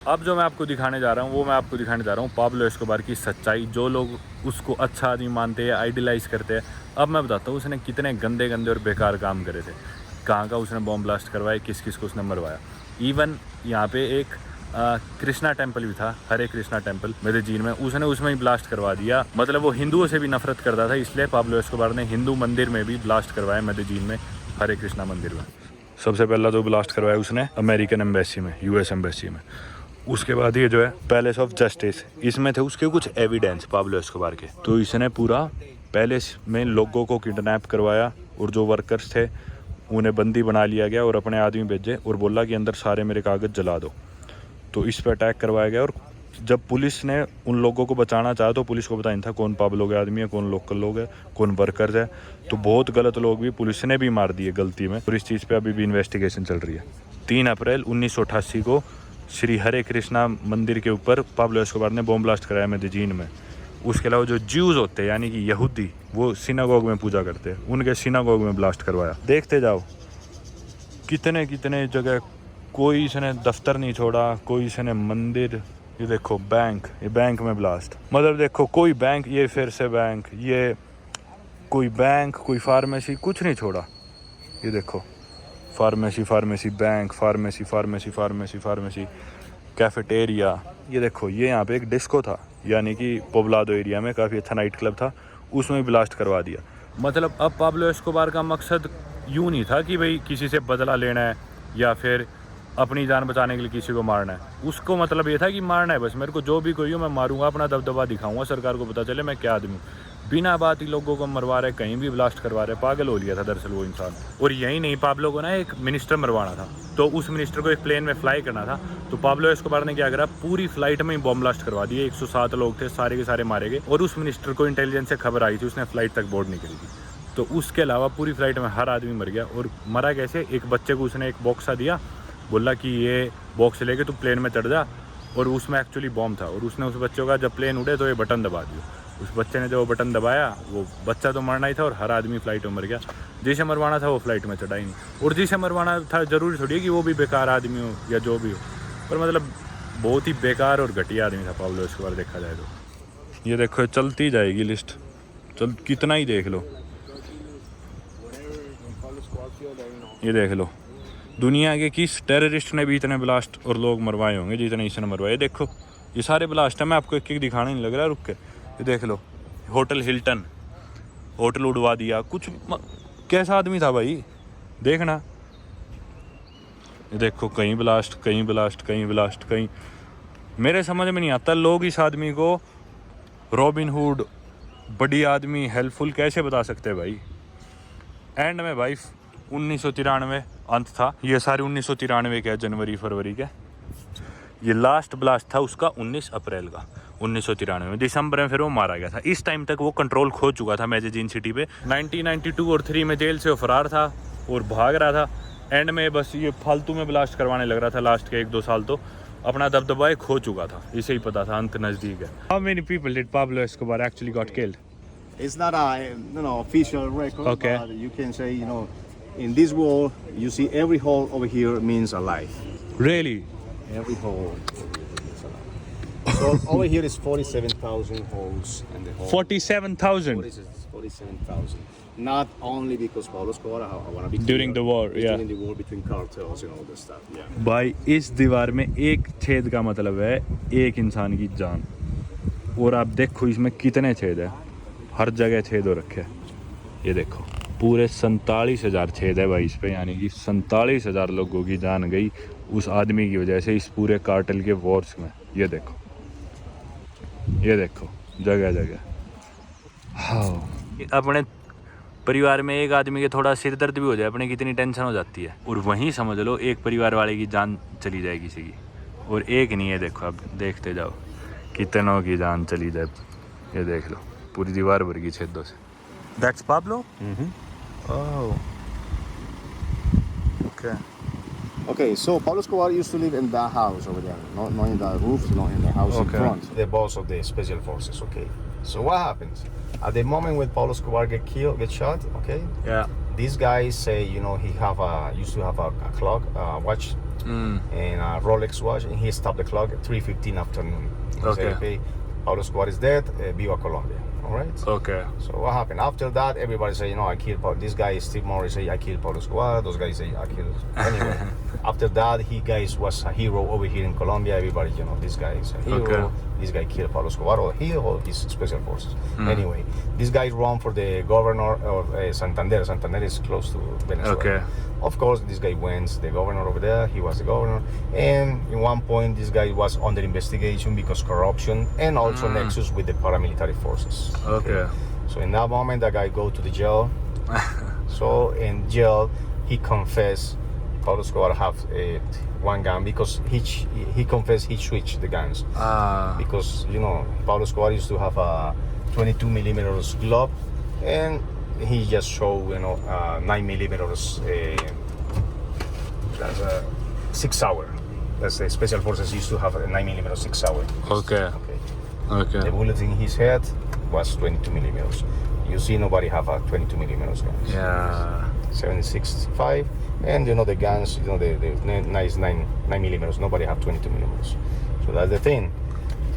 अब जो मैं आपको दिखाने जा रहा हूँ वो मैं आपको दिखाने जा रहा हूँ पाब्लो एस्कोबार की सच्चाई। जो लोग उसको अच्छा आदमी मानते हैं, आइडियलाइज़ करते हैं, अब मैं बताता हूँ उसने कितने गंदे गंदे और बेकार काम करे थे। कहाँ का उसने बॉम्ब ब्लास्ट करवाया, किस किस को उसने मरवाया। इवन यहाँ पे एक कृष्णा टेम्पल भी था, हरे कृष्णा टेम्पल मेदेजीन में, उसने उसमें ही ब्लास्ट करवा दिया। मतलब वो हिंदुओं से भी नफरत करता था, इसलिए पाब्लो एस्कोबार ने हिंदू मंदिर में भी ब्लास्ट करवाया मेदेजीन में, हरे कृष्णा मंदिर में। सबसे पहला तो ब्लास्ट करवाया उसने अमेरिकन एम्बेसी में, यूएस एम्बेसी में। उसके बाद ये जो है पैलेस ऑफ जस्टिस, इसमें थे उसके कुछ एविडेंस पाब्लो एस्कोबार के। तो इसने पूरा पैलेस में लोगों को किडनैप करवाया और जो वर्कर्स थे उन्हें बंदी बना लिया गया और अपने आदमी भेजे और बोला कि अंदर सारे मेरे कागज जला दो। तो इस पर अटैक करवाया गया और जब पुलिस ने उन लोगों को बचाना चाहा तो पुलिस को पता नहीं था कौन पाब्लो के आदमी है, कौन लोकल लोग है, कौन वर्कर्स है। तो बहुत गलत लोग भी पुलिस ने भी मार दिए गलती में और इस चीज़ पे अभी भी इन्वेस्टिगेशन चल रही है। 3 अप्रैल 1988 को श्री हरे कृष्णा मंदिर के ऊपर पाब्लो एस्कोबार ने बॉम्ब ब्लास्ट कराया मेदेजीन में। उसके अलावा जो ज्यूज होते हैं यानी कि यहूदी, वो सिनागोग में पूजा करते हैं, उनके सिनागोग में ब्लास्ट करवाया। देखते जाओ कितने कितने जगह, कोई इसने दफ्तर नहीं छोड़ा, कोई इसने मंदिर। ये देखो बैंक, ये बैंक में ब्लास्ट, मतलब देखो कोई बैंक, ये फिर से बैंक, ये कोई बैंक, कोई फार्मेसी, कुछ नहीं छोड़ा। ये देखो pharmacy, pharmacy, bank, pharmacy, pharmacy, pharmacy, pharmacy, cafeteria. ये देखो ये यहाँ पे एक डिस्को था, यानी कि पोब्लादो एरिया में काफ़ी अच्छा नाइट क्लब था, उसमें ब्लास्ट करवा दिया। मतलब अब पाब्लो एस्कोबार का मकसद यूँ नहीं था कि भाई किसी से बदला लेना है या फिर अपनी जान बचाने के लिए किसी को मारना है। उसको मतलब ये था कि मारना है बस, मेरे को जो भी कोई हो मैं मारूंगा, अपना दबदबा दिखाऊंगा, सरकार को पता चले मैं क्या आदमी हूँ। बिना बात ही लोगों को मरवा रहे, कहीं भी ब्लास्ट करवा रहे, पागल हो लिया था दरअसल वो इंसान। और यही नहीं, पाब्लो को ना एक मिनिस्टर मरवाना था, तो उस मिनिस्टर को एक प्लेन में फ्लाई करना था। तो पाब्लो एस्कोबार ने क्या करा, पूरी फ्लाइट में ही बॉम्ब ब्लास्ट करवा दिए। 107 लोग थे, सारे के सारे मारे गए। और उस मिनिस्टर को इंटेलिजेंस से खबर आई थी, उसने फ्लाइट तक बोर्ड नहीं करी थी। तो उसके अलावा पूरी फ्लाइट में हर आदमी मर गया। और मरा कैसे, एक बच्चे को उसने एक बॉक्सा दिया, बोला कि ये बॉक्स लेके तू प्लेन में चढ़ जा, और उसमें एक्चुअली बॉम्ब था। और उसने उस बच्चे का जब प्लेन उड़े तो ये बटन दबा दिया। उस बच्चे ने जब वो बटन दबाया, वो बच्चा तो मरना ही था और हर आदमी फ्लाइट में मर गया। जिसे मरवाना था वो फ्लाइट में चढ़ा ही नहीं, और जिसे मरवाना था ज़रूरी थोड़ी है कि वो भी बेकार आदमी हो या जो भी हो, पर मतलब बहुत ही बेकार और घटिया आदमी था पाब्लो एस्कोबार देखा जाए तो। ये देखो चलती जाएगी लिस्ट, चल कितना ही देख लो। ये देख लो दुनिया के किस टेररिस्ट ने भी इतने ब्लास्ट और लोग मरवाए होंगे जितने इसने मरवाए। देखो ये सारे ब्लास्ट है, मैं आपको एक एक दिखाने नहीं लग रहा, रुक के। ये देख लो होटल हिल्टन, होटल उड़वा दिया। कैसा आदमी था भाई, देखना। ये देखो कहीं ब्लास्ट, कहीं ब्लास्ट, कहीं ब्लास्ट, कहीं। मेरे समझ में नहीं आता लोग इस आदमी को रॉबिन हुड, बड़ी आदमी, हेल्पफुल कैसे बता सकते हैं भाई। एंड में भाई 1993 अंत था, ये सारे 1993 के जनवरी फरवरी के। ये लास्ट ब्लास्ट था उसका 19 अप्रैल का 1993 में। दिसंबर में फिर वो मारा गया था। इस टाइम तक वो कंट्रोल खो चुका था मेदेजीन सिटी पे। 1992 और 3 में जेल से वो फरार था और भाग रहा था। एंड में बस ये फालतू में ब्लास्ट करवाने लग रहा था। लास्ट के 1-2 साल तो अपना दबदबा खो चुका था, इसे ही पता था अंत नज़दीक है। How many people did Pablo Escobar actually got killed? It's not a official record, Okay. but you can say in this wall you see every hole over here means a life. Really? Every hole means a life. So over here is 47,000 holes, and the whole 47,000 47,000. Not only because Pablo Escobar, I want to be clear, during the war, it's yeah. during the war between cartels and all that stuff. Yeah. भाई इस दीवार में एक छेद का मतलब है एक इंसान की जान। और आप देखो इसमें कितने छेद है, हर जगह छेद हो रखे। ये देखो पूरे 47,000 छेद है भाई इस पे, यानी कि 47,000 लोगों की जान गई उस आदमी की वजह से इस पूरे कार्टेल के वॉर्स में। ये देखो, ये देखो जगह जगह। हाँ, अपने परिवार में एक आदमी के थोड़ा सिर दर्द भी हो जाए अपने, कितनी टेंशन हो जाती है। और वहीं समझ लो एक परिवार वाले की जान चली जाए किसी की, और एक नहीं है। देखो अब देखते जाओ कितनों की जान चली जाए। ये देख लो पूरी दीवार भर गई छेदों से। That's Pablo? Oh. Okay. Okay, so Pablo Escobar used to live in that house over there, not in the roof, not in the house in Okay. front. The boss of the special forces. Okay. So what happens at the moment when Pablo Escobar get shot? Okay. Yeah. These guys say, he used to have a clock, watch and a Rolex watch, and he stopped the clock at 3:15 afternoon. He Okay. said, "Okay, Pablo Escobar is dead. Viva Colombia." All right. Okay. So what happened after that? Everybody say, I killed Pablo. This guy, Steve Morris, say I killed Pablo Escobar. Those guys say I killed. Anyway, after that, he guys was a hero over here in Colombia. Everybody, this guy is a hero. Okay. This guy killed Pablo Escobar, or he or his special forces. Anyway, this guy run for the governor of Santander. Santander is close to Venezuela. Okay. Of course, this guy wins the governor over there. He was the governor, and in one point, this guy was under investigation because corruption and also nexus with the paramilitary forces. Okay. So in that moment, that guy go to the jail. So in jail, he confessed Pablo Escobar have one gun because he confessed he switched the guns because Pablo Escobar used to have a 22 millimeters glove, and he just showed 9 millimeters. That's a 6 hour. That's the special forces used to have a 9 millimeters 6 hour. Okay. Okay. The bullet in his head was 22 millimeters. You see, nobody have a 22 millimeters guns. Yeah. 7.65, and the guns, the nice 9 millimeters. Nobody have 22 millimeters. So that's the thing.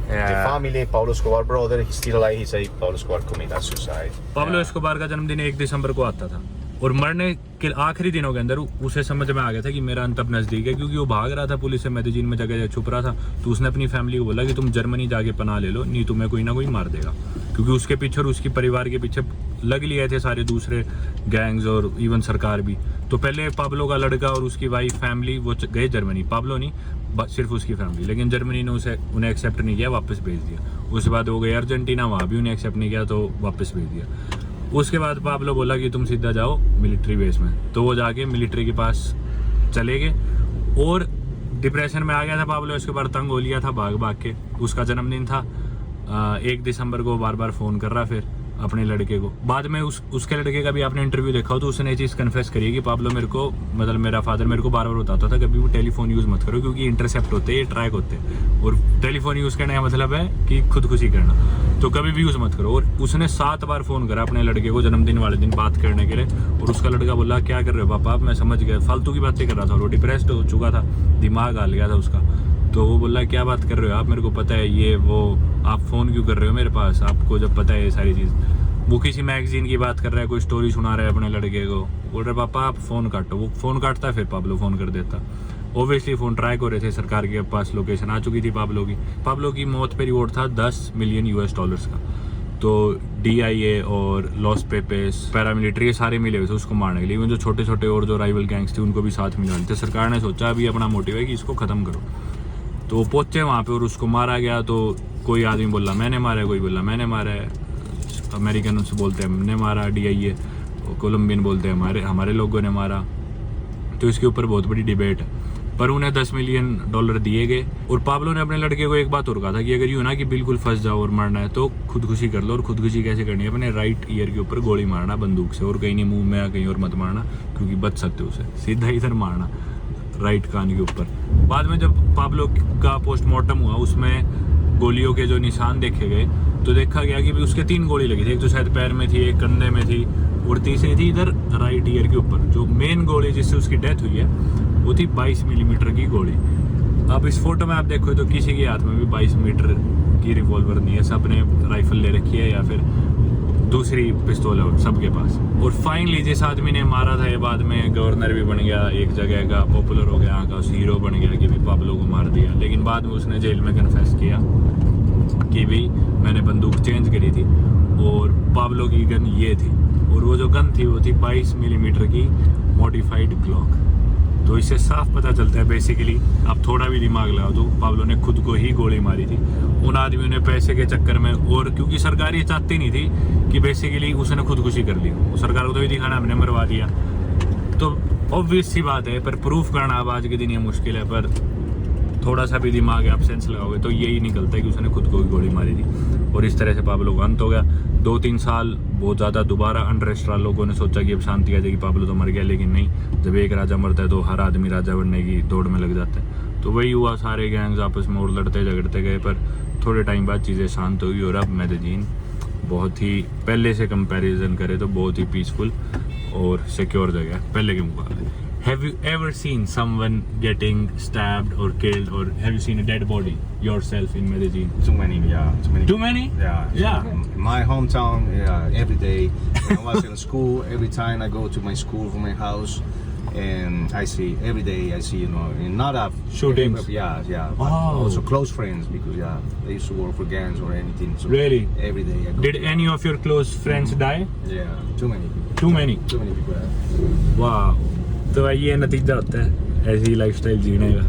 The Yeah. family, Pablo Escobar brother, he's still alive. He say Pablo Escobar committed suicide. Pablo Escobar का जन्मदिन 1 दिसंबर को आता था और मरने के आखिरी दिनों के अंदर उसे समझ में आ गया था कि मेरा अंत अब नजदीक है, क्योंकि वो भाग रहा था पुलिस से, मेदेजिन में जगह छुप रहा था। तो उसने अपनी फैमिली को बोला कि तुम जर्मनी जाके पनाह ले लो, नहीं तुम्हें कोई ना कोई मार देगा, क्योंकि उसके पीछे और उसकी परिवार के पीछे लग लिए थे सारे दूसरे गैंग्स और इवन सरकार भी। तो पहले पाब्लो का लड़का और उसकी वाइफ फैमिली वो गए जर्मनी, पाब्लो नहीं, सिर्फ उसकी फैमिली, लेकिन जर्मनी ने उन्हें एक्सेप्ट नहीं किया, वापस भेज दिया। उसके बाद वो गए अर्जेंटीना, वहाँ भी उन्हें एक्सेप्ट नहीं किया तो वापस भेज दिया। उसके बाद पाब्लो बोला कि तुम सीधा जाओ मिलिट्री बेस में, तो वो जाके मिलिट्री के पास चले गए और डिप्रेशन में आ गया था पाब्लो। इसके बाद तंग हो लिया था भाग भाग के। उसका जन्मदिन था 1 दिसंबर को, बार बार फ़ोन कर रहा फिर अपने लड़के को। बाद में उसके लड़के का भी आपने इंटरव्यू देखा हो तो उसने ये चीज़ कन्फेस करी है कि पाब्लो मेरे को, मतलब मेरा फादर मेरे को बार बार बताता था कभी वो टेलीफोन यूज़ मत करो, क्योंकि इंटरसेप्ट होते हैं, ये ट्रैक होते हैं, और टेलीफोन यूज़ करने का मतलब है कि खुदकुशी करना, तो कभी भी यूज़ मत करो। और उसने 7 बार फ़ोन करा अपने लड़के को जन्मदिन वाले दिन बात करने के लिए, और उसका लड़का बोला क्या कर रहे हो पापा, मैं समझ गया, फालतू की बातें कर रहा था, वो डिप्रेस्ड हो चुका था, दिमाग हाल गया था उसका। तो वो बोला क्या बात कर रहे हो आप, मेरे को पता है ये वो, आप फ़ोन क्यों कर रहे हो मेरे पास, आपको जब पता है ये सारी चीज़। वो किसी मैगजीन की बात कर रहा है, कोई स्टोरी सुना रहा है अपने लड़के को, बोल रहे पापा आप फ़ोन काटो। वो फ़ोन काटता फिर पाब्लो फ़ोन कर देता। ओबियसली फ़ोन ट्राई हो रहे थे, सरकार के पास लोकेशन आ चुकी थी पाब्लो की मौत पे रिवॉर्ड था $10 मिलियन का। तो DIA और लॉस पेपेस, पैरामिलिट्री, सारे मिले हुए थे उसको मारने के लिए। इवन जो छोटे छोटे और जो राइवल गैंग्स थे उनको भी साथ मिले हुए थे। सरकार ने सोचा अभी अपना मोटिव है कि इसको ख़त्म करो, तो वो पहुँचे वहाँ पे और उसको मारा गया। तो कोई आदमी बोला मैंने मारा है, कोई बोला मैंने मारा है, अमेरिकन उससे बोलते हैं हमने मारा, DIA, कोलम्बियन बोलते हैं हमारे लोगों ने मारा। तो इसके ऊपर बहुत बड़ी डिबेट है, पर उन्हें $10 मिलियन दिए गए। और पाब्लो ने अपने लड़के को एक बात और कहा था कि अगर यूँ ना कि बिल्कुल फंस जाओ और मरना है तो खुदकुशी कर लो। और खुदकुशी कैसे करनी है, अपने राइट ईयर के ऊपर गोली मारना बंदूक से, और कहीं नहीं मुंह में या कहीं और मत मारना, क्योंकि बच सकते हो उसे, सीधा इधर मारना राइट कान के ऊपर। बाद में जब पाब्लो का पोस्टमार्टम हुआ उसमें गोलियों के जो निशान देखे गए तो देखा गया कि भी उसके 3 गोली लगी थी, एक तो शायद पैर में थी, एक कंधे में थी, और तीसरी थी इधर राइट ईयर के ऊपर। जो मेन गोली जिससे उसकी डेथ हुई है वो थी 22 मिलीमीटर की गोली। अब इस फोटो में आप देखो तो किसी के हाथ में भी 22 मीटर की रिवॉल्वर नहीं है, सबने राइफल ले रखी है या फिर दूसरी पिस्तौल है सबके पास। और फाइनली जिस आदमी ने मारा था ये बाद में गवर्नर भी बन गया, एक जगह का पॉपुलर हो गया, यहाँ का हीरो बन गया कि भी पाब्लो को मार दिया। लेकिन बाद में उसने जेल में कन्फेस किया कि भाई मैंने बंदूक चेंज करी थी और पाब्लो की गन ये थी, और वो जो गन थी वो थी 22 मिलीमीटर की मॉडिफाइड ग्लॉक। तो इससे साफ पता चलता है बेसिकली, आप थोड़ा भी दिमाग लगाओ तो पाब्लो ने खुद को ही गोली मारी थी उन आदमियों ने पैसे के चक्कर में। और क्योंकि सरकार ये चाहती नहीं थी कि बेसिकली उसने खुदकुशी कर ली, सरकार को तो ये दिखाना हमने मरवा दिया। तो ऑब्वियस सी बात है, पर प्रूफ करना अब आज के दिन ये मुश्किल है, पर थोड़ा सा भी दिमाग आप सेंस लगाओगे तो यही निकलता है कि उसने खुद को ही गोली मारी थी। और इस तरह से पाब्लो का अंत हो गया। 2-3 साल बहुत ज़्यादा दोबारा अनरेस्ट रहा, लोगों ने सोचा कि अब शांति आ जाएगी, पाब्लो तो मर गया, लेकिन नहीं, जब एक राजा मरता है तो हर आदमी राजा बनने की दौड़ में लग जाता है। तो वही हुआ, सारे गैंग्स आपस में और लड़ते झगड़ते गए, पर थोड़े टाइम बाद चीज़ें शांत हुई और अब मेदेजिन बहुत ही पहले से कंपैरिजन करें तो बहुत ही पीसफुल और सिक्योर जगह है पहले के मुकाबले। Have you ever seen someone getting stabbed or killed, or have you seen a dead body yourself in Medellin? Too many, yeah. Too many. Too many? Yeah. Yeah. My hometown, yeah, every day. When I was in school, every time I go to my school from my house, and I see every day. I see, not a Shootings. Yeah. But Oh. also close friends because they used to work for gangs or anything. So Really? every day I go. Did any of your close friends die? Yeah. Too many people. Too many? Too many people. वाह, तो ये नतीजा होता है ऐसी lifestyle जीने का